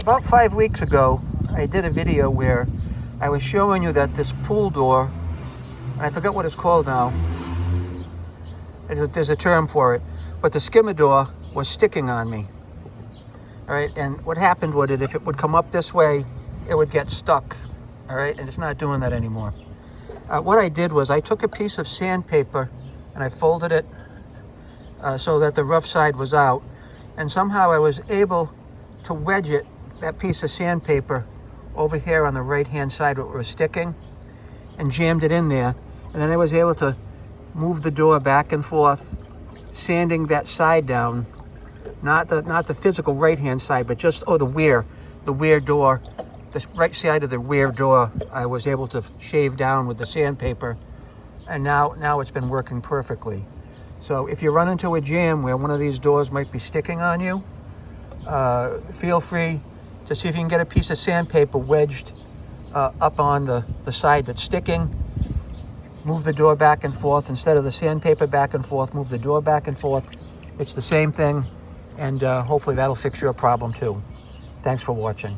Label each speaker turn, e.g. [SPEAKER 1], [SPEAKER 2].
[SPEAKER 1] About 5 weeks ago, I did a video where I was showing you that this pool door, and I forgot what it's called now. There's a term for it, but the skimmer door was sticking on me. All right, and what happened with it, if it would come up this way, it would get stuck. All right, and it's not doing that anymore. What I did was I took a piece of sandpaper and I folded it so that the rough side was out, and somehow I was able to wedge it, that piece of sandpaper, over here on the right hand side where it was sticking, and jammed it in there. And then I was able to move the door back and forth, sanding that side down, not the physical right hand side, but just the Weir door, the right side of the Weir door. I was able to shave down with the sandpaper, and now it's been working perfectly. So if you run into a jam where one of these doors might be sticking on you, feel free to see if you can get a piece of sandpaper wedged up on the side that's sticking. Move the door back and forth. Instead of the sandpaper back and forth, move the door back and forth. It's the same thing, and hopefully that'll fix your problem too. Thanks for watching.